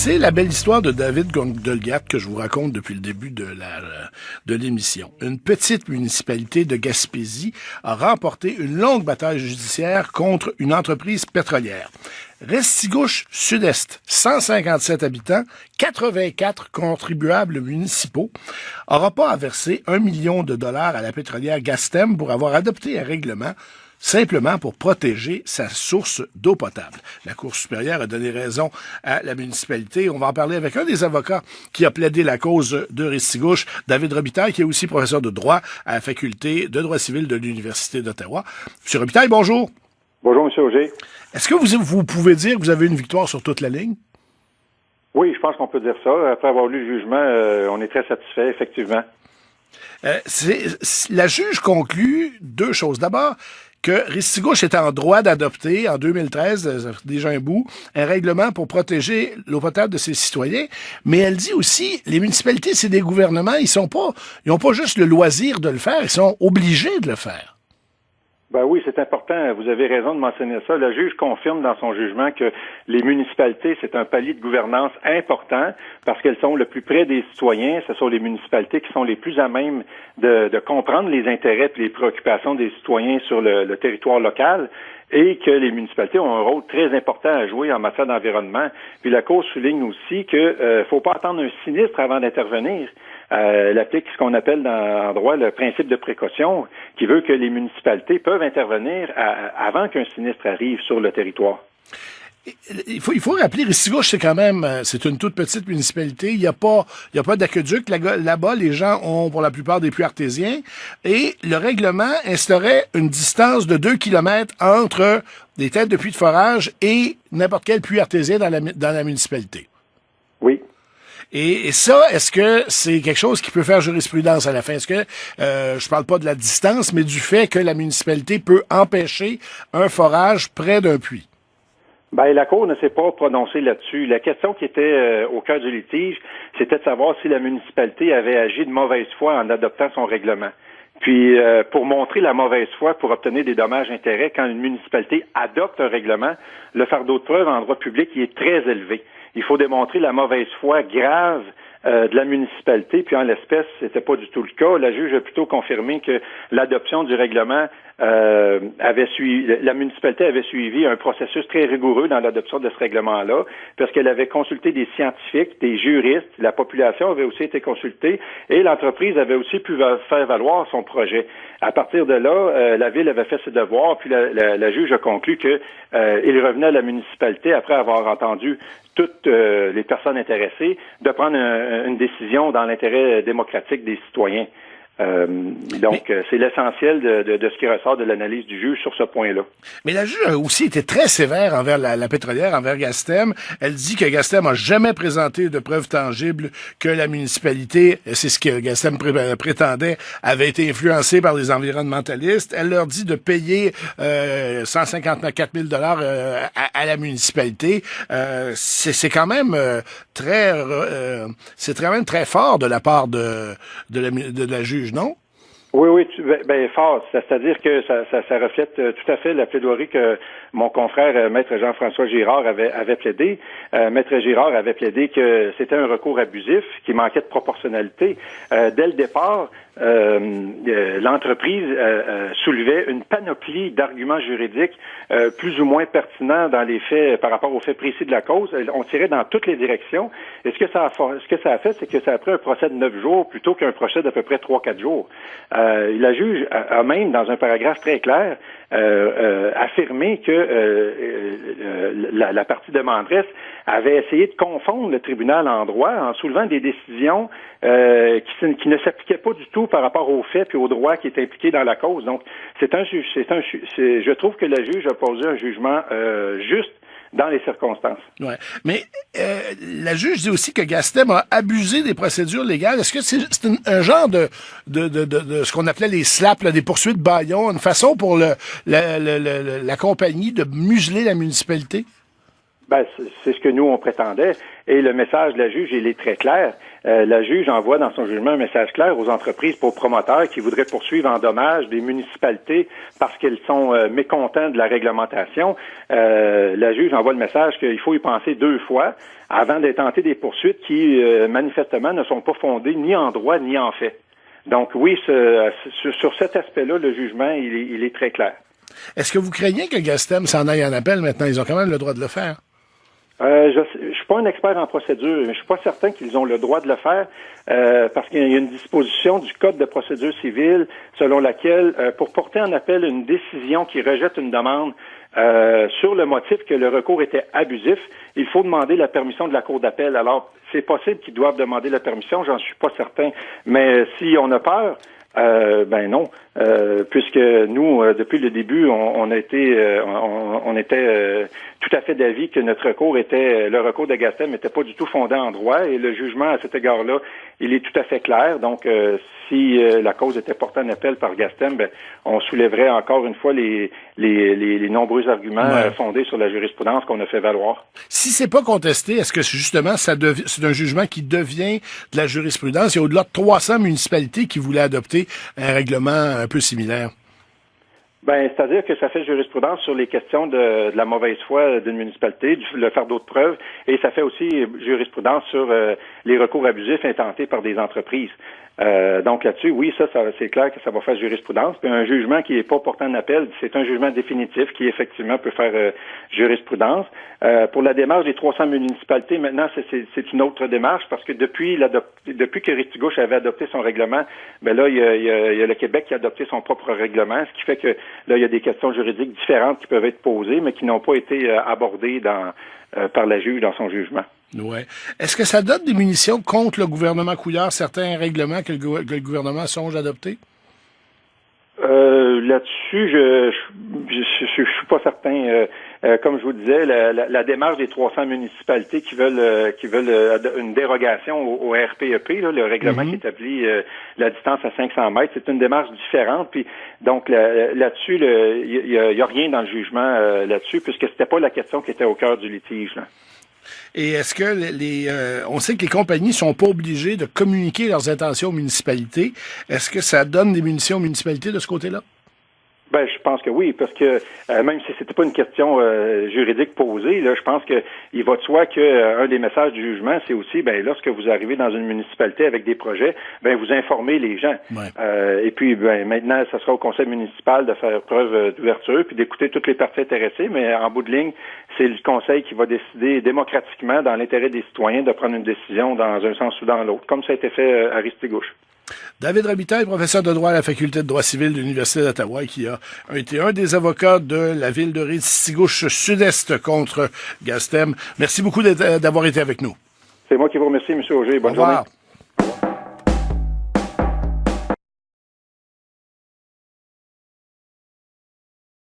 C'est la belle histoire de David Gondelgat que je vous raconte depuis le début de l'émission. Une petite municipalité de Gaspésie a remporté une longue bataille judiciaire contre une entreprise pétrolière. Restigouche Sud-Est, 157 habitants, 84 contribuables municipaux, n'aura pas à verser $1 million à la pétrolière Gastem pour avoir adopté un règlement simplement pour protéger sa source d'eau potable. La Cour supérieure a donné raison à la municipalité. On va en parler avec un des avocats qui a plaidé la cause de Restigouche, David Robitaille, qui est aussi professeur de droit à la faculté de droit civil de l'Université d'Ottawa. Monsieur Robitaille, bonjour. Bonjour, M. Auger. Est-ce que vous pouvez dire que vous avez une victoire sur toute la ligne? Oui, je pense qu'on peut dire ça. Après avoir lu le jugement, on est très satisfait, effectivement. La juge conclut deux choses. D'abord, que Restigouche est en droit d'adopter, en 2013, déjà un bout, un règlement pour protéger l'eau potable de ses citoyens. Mais elle dit aussi, les municipalités, c'est des gouvernements, ils n'ont pas juste le loisir de le faire, ils sont obligés de le faire. Ben oui, c'est important. Vous avez raison de mentionner ça. Le juge confirme dans son jugement que les municipalités, c'est un palier de gouvernance important parce qu'elles sont le plus près des citoyens. Ce sont les municipalités qui sont les plus à même de comprendre les intérêts et les préoccupations des citoyens sur le territoire local et que les municipalités ont un rôle très important à jouer en matière d'environnement. Puis la Cour souligne aussi que faut pas attendre un sinistre avant d'intervenir. Elle applique ce qu'on appelle en droit le principe de précaution, qui veut que les municipalités peuvent intervenir avant qu'un sinistre arrive sur le territoire. Il faut rappeler, Restigouche, c'est une toute petite municipalité. Il y a pas d'aqueduc. Là-bas, les gens ont, pour la plupart, des puits artésiens. Et le règlement instaurait une distance de 2 kilomètres entre des têtes de puits de forage et n'importe quel puits artésien dans la municipalité. Oui. Et ça, est-ce que c'est quelque chose qui peut faire jurisprudence à la fin? Est-ce que, je parle pas de la distance, mais du fait que la municipalité peut empêcher un forage près d'un puits? Ben, la Cour ne s'est pas prononcée là-dessus. La question qui était au cœur du litige, c'était de savoir si la municipalité avait agi de mauvaise foi en adoptant son règlement. Puis, pour montrer la mauvaise foi, pour obtenir des dommages-intérêts, quand une municipalité adopte un règlement, le fardeau de preuve en droit public, il est très élevé. Il faut démontrer la mauvaise foi grave de la municipalité, puis en l'espèce, c'était pas du tout le cas. La juge a plutôt confirmé que l'adoption du règlement la municipalité avait suivi un processus très rigoureux dans l'adoption de ce règlement-là, parce qu'elle avait consulté des scientifiques, des juristes, la population avait aussi été consultée, et l'entreprise avait aussi pu faire valoir son projet. À partir de là, la ville avait fait ses devoirs, puis la juge a conclu que il revenait à la municipalité, après avoir entendu toutes les personnes intéressées, de prendre une décision dans l'intérêt démocratique des citoyens. C'est l'essentiel de ce qui ressort de l'analyse du juge sur ce point-là. Mais la juge a aussi été très sévère envers la pétrolière, envers Gastem. Elle dit que Gastem n'a jamais présenté de preuves tangibles que la municipalité, c'est ce que Gastem prétendait, avait été influencée par les environnementalistes. Elle leur dit de payer 154 000 $, à la municipalité. C'est quand même c'est quand même très fort de la part de la juge. Non? Oui, fort. C'est-à-dire que ça reflète tout à fait la plaidoirie que mon confrère, Maître Jean-François Girard, avait plaidé. Maître Girard avait plaidé que c'était un recours abusif, qui manquait de proportionnalité. Dès le départ, l'entreprise soulevait une panoplie d'arguments juridiques plus ou moins pertinents dans les faits par rapport aux faits précis de la cause. On tirait dans toutes les directions. Et ce que ça a fait, c'est que ça a pris un procès de 9 jours plutôt qu'un procès d'à peu près 3-4 jours. La juge a même, dans un paragraphe très clair, affirmé que la partie demanderesse avait essayé de confondre le tribunal en droit en soulevant des décisions qui ne s'appliquaient pas du tout par rapport aux faits et aux droits qui étaient impliqués dans la cause. Donc, je trouve que la juge a posé un jugement juste dans les circonstances. Ouais. Mais la juge dit aussi que Gastem a abusé des procédures légales. Est-ce que c'est un genre de ce qu'on appelait les slaps, là, des poursuites bâillons, une façon pour la compagnie de museler la municipalité? Ben, c'est ce que nous, on prétendait. Et le message de la juge, il est très clair. La juge envoie dans son jugement un message clair aux entreprises, aux promoteurs qui voudraient poursuivre en dommages des municipalités parce qu'elles sont mécontents de la réglementation. La juge envoie le message qu'il faut y penser 2 fois avant d'intenter des poursuites qui, manifestement, ne sont pas fondées ni en droit ni en fait. Donc oui, sur cet aspect-là, le jugement, il est très clair. Est-ce que vous craignez que Gastem s'en aille en appel maintenant? Ils ont quand même le droit de le faire. Je suis pas un expert en procédure, mais je suis pas certain qu'ils ont le droit de le faire parce qu'il y a une disposition du Code de procédure civile selon laquelle, pour porter en appel une décision qui rejette une demande sur le motif que le recours était abusif, il faut demander la permission de la Cour d'appel. Alors, c'est possible qu'ils doivent demander la permission, j'en suis pas certain. Mais si on a peur, ben non, puisque nous, depuis le début, on était tout à fait d'avis que notre recours était, le recours de Gastem n'était pas du tout fondé en droit, et le jugement à cet égard-là, il est tout à fait clair. Donc, si la cause était portée en appel par Gastem, ben, on soulèverait encore une fois les nombreux arguments fondés sur la jurisprudence qu'on a fait valoir. Si c'est pas contesté, est-ce que justement c'est un jugement qui devient de la jurisprudence? Il y a au-delà de 300 municipalités qui voulaient adopter un règlement un peu similaire. Ben, c'est-à-dire que ça fait jurisprudence sur les questions de la mauvaise foi d'une municipalité, le fardeau de preuve, et ça fait aussi jurisprudence sur les recours abusifs intentés par des entreprises. Donc là-dessus, oui, ça c'est clair que ça va faire jurisprudence. Puis un jugement qui n'est pas porté en appel, c'est un jugement définitif qui effectivement peut faire jurisprudence. Pour la démarche des 300 municipalités, maintenant c'est une autre démarche parce que depuis que Ristigouche avait adopté son règlement, ben là il y a le Québec qui a adopté son propre règlement, ce qui fait que là il y a des questions juridiques différentes qui peuvent être posées, mais qui n'ont pas été abordées par la juge dans son jugement. Ouais. Est-ce que ça donne des munitions contre le gouvernement Couillard, certains règlements que le gouvernement songe adopter? Là-dessus, je suis pas certain. Comme je vous disais, la démarche des 300 municipalités qui veulent une dérogation au RPEP, là, le règlement qui établit la distance à 500 mètres, c'est une démarche différente. Puis donc là-dessus, il y a rien dans le jugement là-dessus, puisque c'était pas la question qui était au cœur du litige, là. Et est-ce que on sait que les compagnies sont pas obligées de communiquer leurs intentions aux municipalités. Est-ce que ça donne des munitions aux municipalités de ce côté-là? Ben, je pense que oui, parce que même si c'était pas une question juridique posée, là, je pense que il va de soi que un des messages du jugement, c'est aussi, ben, lorsque vous arrivez dans une municipalité avec des projets, ben, vous informez les gens. Ouais. Et puis, ben, maintenant, ça sera au conseil municipal de faire preuve d'ouverture puis d'écouter toutes les parties intéressées, mais en bout de ligne, c'est le conseil qui va décider démocratiquement, dans l'intérêt des citoyens, de prendre une décision dans un sens ou dans l'autre, comme ça a été fait à Ristigouche. David Robitaille, professeur de droit à la Faculté de droit civil de l'Université d'Ottawa, qui a été un des avocats de la ville de Ristigouche Sud-Est contre Gastem. Merci beaucoup d'avoir été avec nous. C'est moi qui vous remercie, M. Auger. Bonne journée.